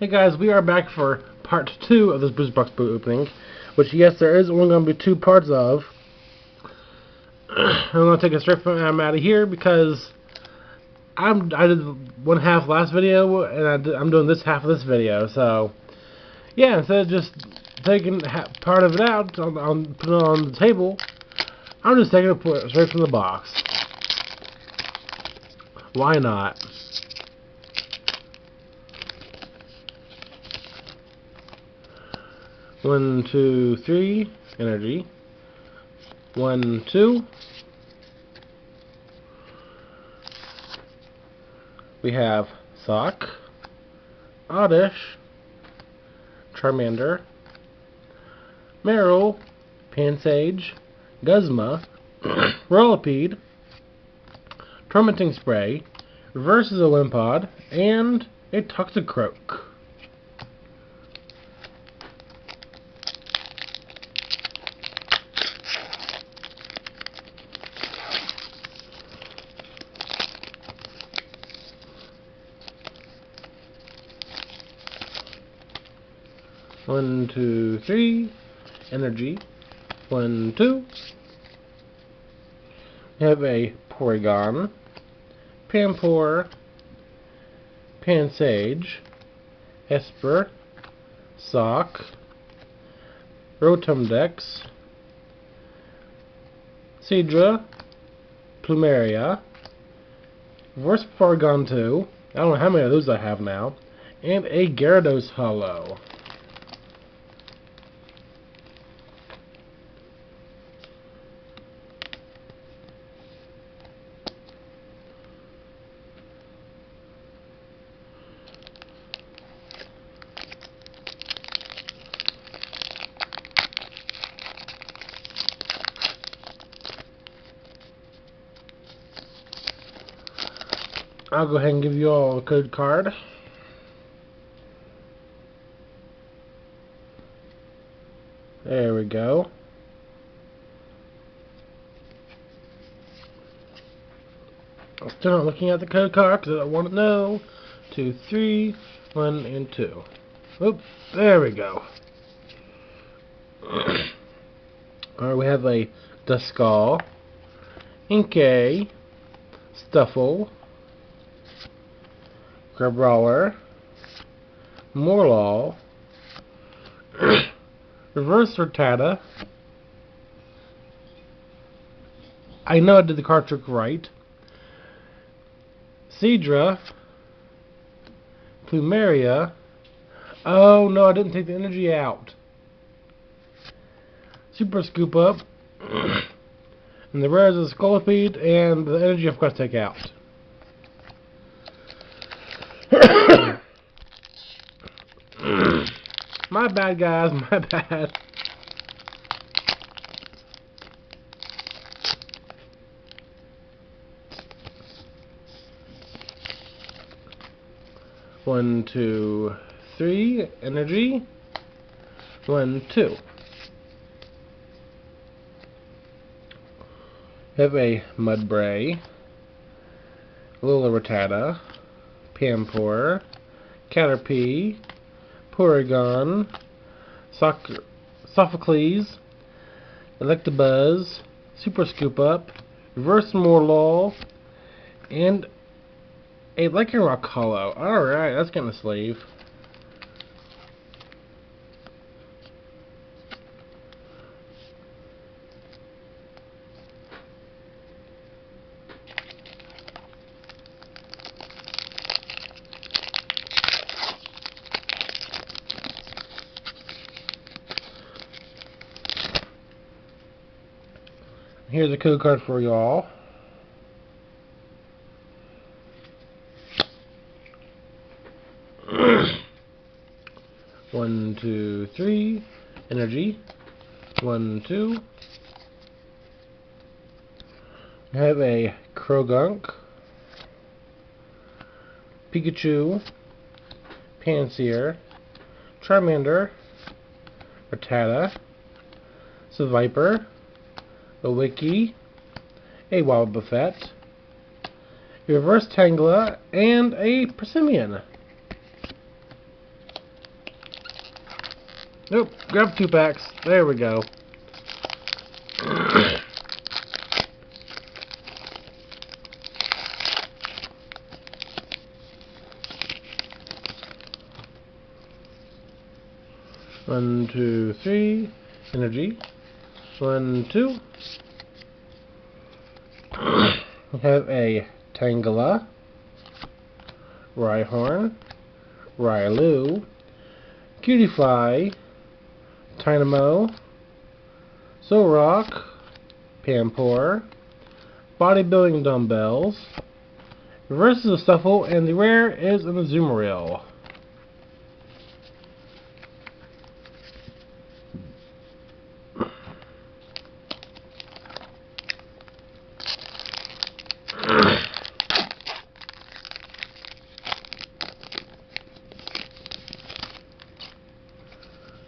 Hey guys, we are back for part 2 of this Bruce Box boot opening, which yes, there is only going to be 2 parts of. I'm going to take it straight from I'm out of here because I did one half last video and I'm doing this half of this video. So yeah, instead of just taking part of it out on putting it on the table, I'm just taking it straight from the box. Why not? One, two, three, energy. 1, 2. We have Sock, Oddish, Charmander, Meryl, Pansage, Guzma, Rolipede, Tormenting Spray, Reverses a Wimpod, and a Toxicroak. One, two, three, energy. 1, 2. We have a Porygon, Pampor, Pansage, Esper, Sock, Rotomdex, Seadra, Plumeria, Reverse Porygon 2, I don't know how many of those I have now, and a Gyarados Hollow. I'll go ahead and give you all a code card. There we go. I'm still not looking at the code card because I don't want to know. 2, 3, 1, and 2. Oop, there we go. Alright, we have a Duskull, Inkay, Stuffle, Grabrawler, Morlaw, Reverse Rattata. I know I did the card trick right. Seadra, Plumeria. Oh no, I didn't take the energy out. Super Scoop Up, and the rares is Scolipede, and the energy I've got to take out. My bad, guys, my bad. One, 2, 3, energy. 1, 2. Have a Mudbray, Rattata, Pampor, Caterpie, Porygon, Sophocles, Electabuzz, Super Scoop Up, Reverse Morlaw, and a Lycanroc Hollow. Alright, that's getting a sleeve. Here's a code card for y'all. One, 2, 3, energy. 1, 2. We have a Krogunk, Pikachu, Pansear, Charmander, Rattata, Seviper, a Wiki, a Wobbuffet, a Reverse Tangela, and a Persimmon. Nope, grab 2 packs. There we go. One, 2, 3. Energy. 1, 2. We have a Tangela, Rhyhorn, Rylou, Cutiefly, Dynamo, Solrock, Pampor, Bodybuilding Dumbbells, Reverse is a Stuffle, and the rare is an Azumarill.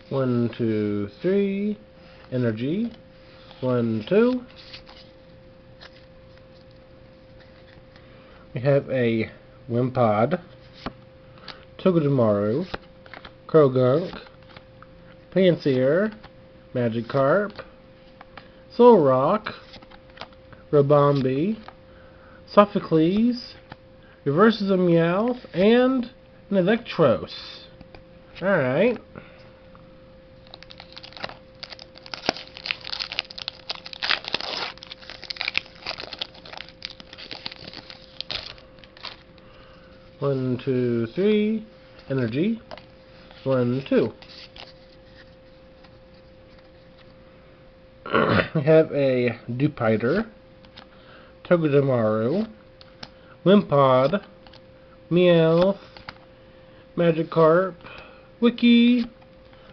One, 2, 3. Energy. 1, 2. We have a Wimpod, Togedemaru, Krogunk, Pansear, Magikarp, Solrock, Rabombi, Sophocles, Reverses a Meowth, and an Electros. Alright. One, 2, 3. Energy. 1, 2. We have a Dupiter, Togedemaru, Wimpod, Meowth, Magikarp, Wiki,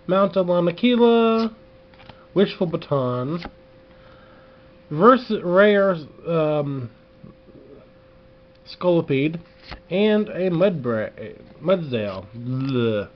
Mount Lanakila, Wishful Baton, Rare Scolipede, and a Mudsdale. Blech.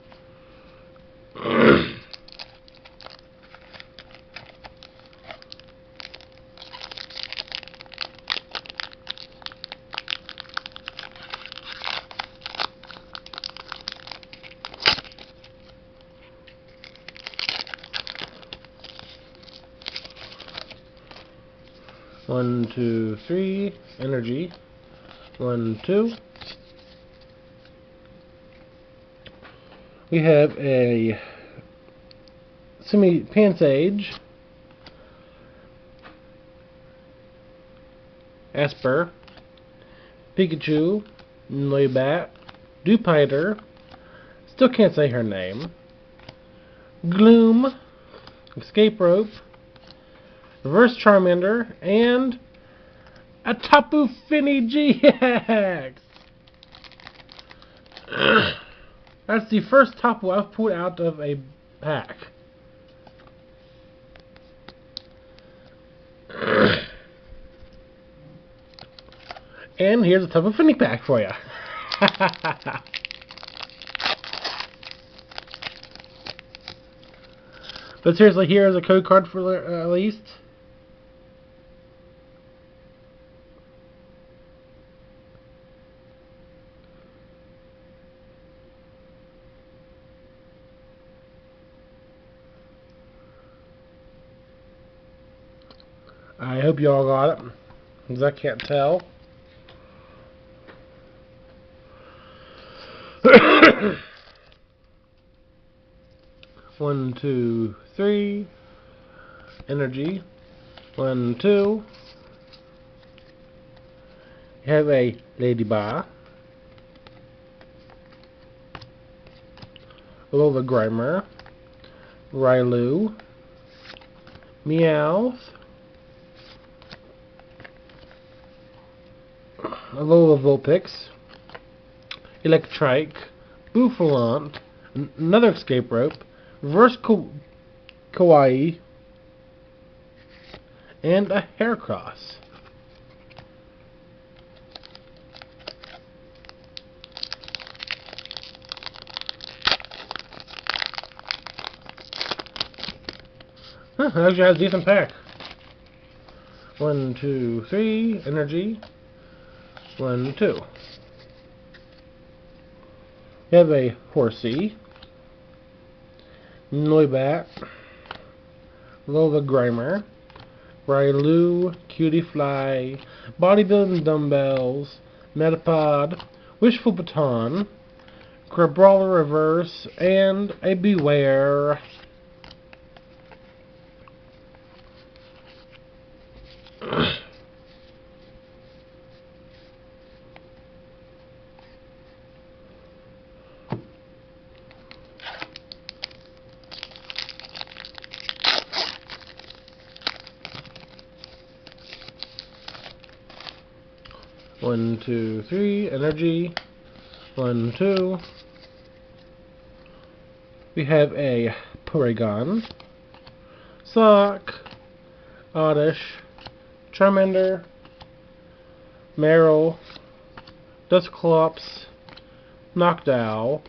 1, 2, 3. Energy. 1, 2. We have a Pansage, Esper, Pikachu, Noibat, Dupiter, still can't say her name, Gloom, Escape Rope, Reverse Charmander, and a Tapu Fini GX! That's the first Tapu I've pulled out of a pack. And here's a Tapu Fini pack for you. But seriously, here's a code card for at least. I hope you all got it, because I can't tell. One, 2, 3. Energy. 1, 2. You have a Ladybug, Alola Grimer, Rylou, Meowth, Alola Vulpix, Electrike, Boufflant, another Escape Rope, Reverse Kawaii, and a Heracross. Actually has a decent pack. 1, 2, 3. Energy. 1, 2. You have a Horsey, Noibat, Lola Grimer, Railu, Cutie Fly, Bodybuilding Dumbbells, Metapod, Wishful Baton, Crabrawler Reverse, and a Beware. One, two, three, energy. 1, 2. We have a Porygon, Sock, Oddish, Charmander, Meryl, Dusclops, Noctowl,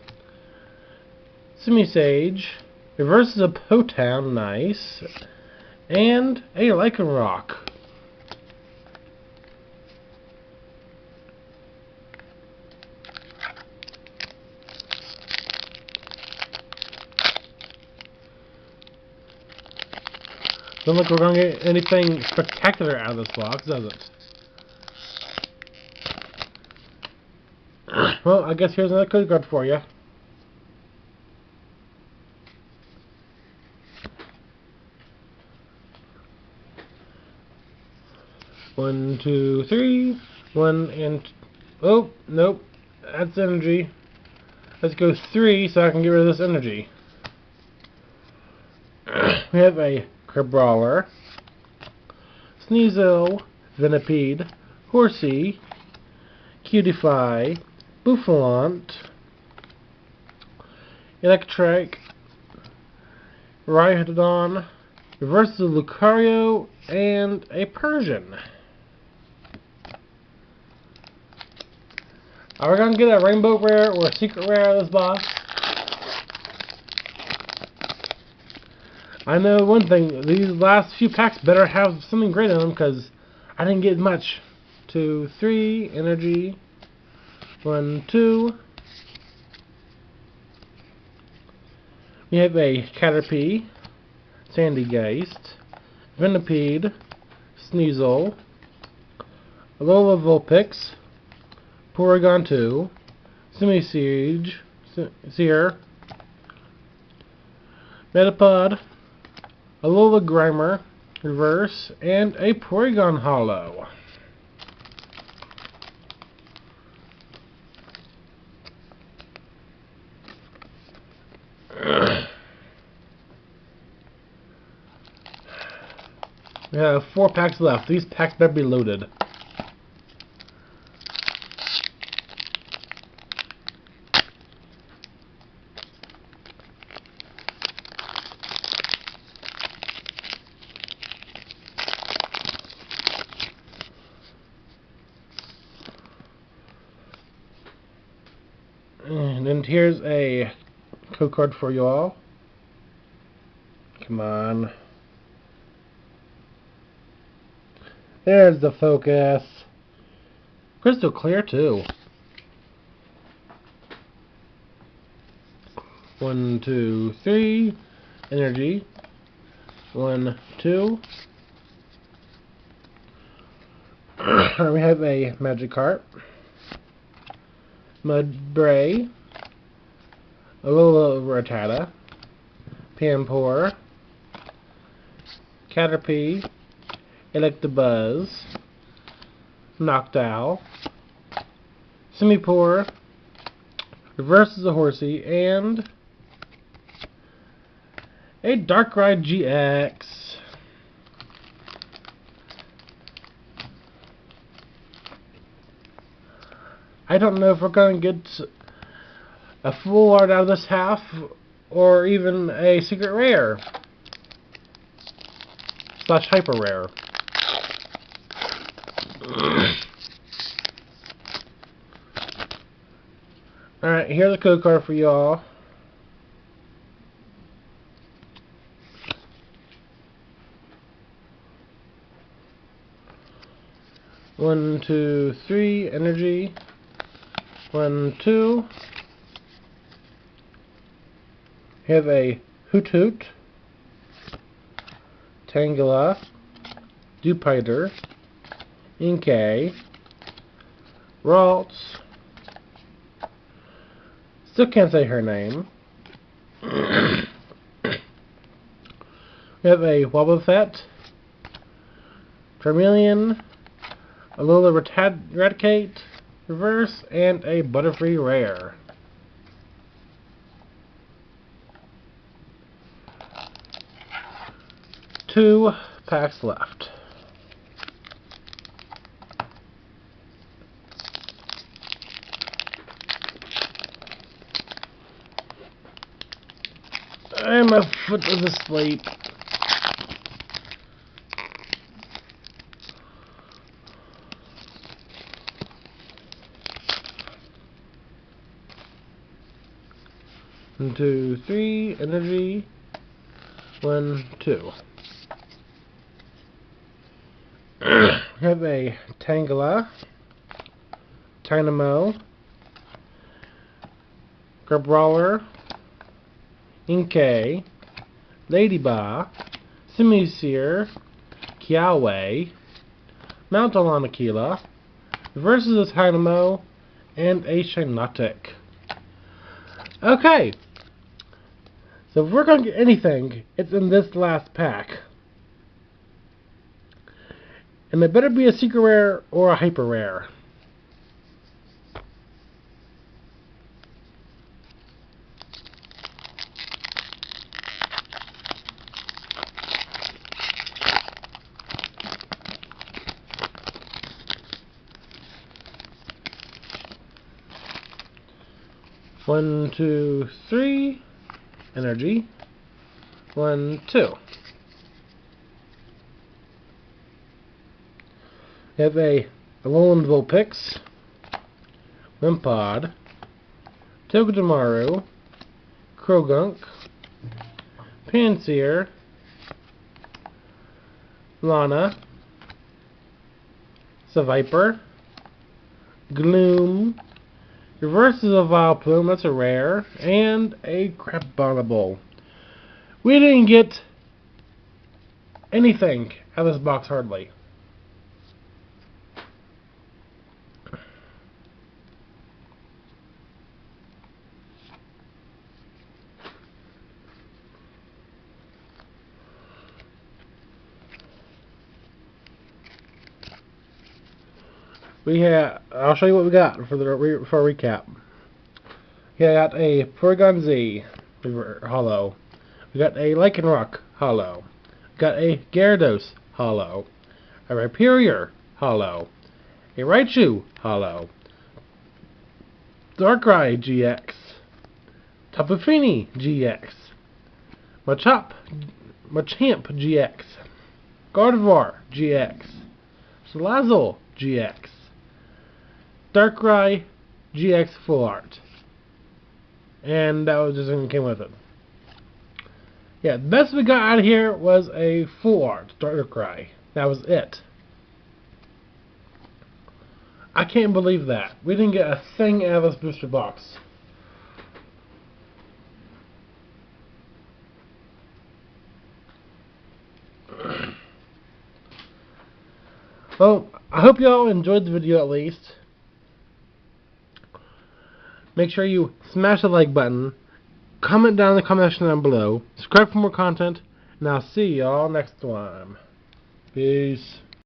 Simisage, reverses a Potown, nice, and a Lycanroc. Don't look like we're going to get anything spectacular out of this box, does it? Well, I guess here's another code card for you. One, two, three. One and... Oh, nope. That's energy. Let's go 3 so I can get rid of this energy. We have a Crabrawler, Sneasel, Venipede, Horsey, Cutify, Boufflant, Electrike, Rhydon, reverses a Lucario, and a Persian. Are we going to get a Rainbow Rare or a Secret Rare out of this box? I know one thing, these last few packs better have something great in them because I didn't get much. 2, 3, energy. 1, 2. We have a Caterpie, Sandygeist, Venipede, Sneasel, Alola Vulpix, Porygon 2, Simisage, Seer, Metapod, Alola Grimer, reverse, and a Porygon Hollow. We have 4 packs left. These packs better be loaded. And then here's a code card for you all. Come on. There's the focus. Crystal clear too. 1, 2, 3. Energy. 1, 2. We have a Magikarp, Mudbray, Alola Rattata, Pampor, Caterpie, Electabuzz, Noctowl, Simipour, reverses a Horsey, and a Darkrai GX. I don't know if we're going to get a full art out of this half or even a secret rare / hyper rare. Alright, here's a code card for y'all. One, 2, 3, energy. 1, 2. We have a Hoot Hoot, Tangela, Dupiter, Inkay, Ralts, still can't say her name. We have a Wobbuffet, Charmeleon, Alola Raticate, Reverse, and a Butterfree Rare. Two packs left. And my foot is asleep. One, two, three, energy. 1, 2. Have a Tangela, Dynamo, Grabrawler, Inkay, Ladybah, Simisear, Kiawe, Mount Alanaquila, versus a Dynamo, and a Shiinotic. Okay, so if we're going to get anything, it's in this last pack. And it better be a secret rare or a hyper rare. One, two, three. Energy. 1, 2. We have a Alolan Vulpix, Wimpod, Togedemaru, Krogunk, Pansear, Lana, Seviper, Gloom, reverses a Vileplume, that's a rare, and a Crabonible. We didn't get anything out of this box hardly. I'll show you what we got for a recap. We got a Porygon Z holo. We got a Lycanroc holo. We got a Gyarados holo. A Rhyperior holo. A Raichu holo. Darkrai GX. Tapu Fini GX. Machamp GX. Gardevoir GX. Salazzle GX. Darkrai GX Full Art. And that was just what came with it. Yeah, the best we got out of here was a Full Art Darkrai. That was it. I can't believe that. We didn't get a thing out of this booster box. Well, I hope y'all enjoyed the video at least. Make sure you smash the like button, comment down in the comment section down below, subscribe for more content, and I'll see y'all next time. Peace.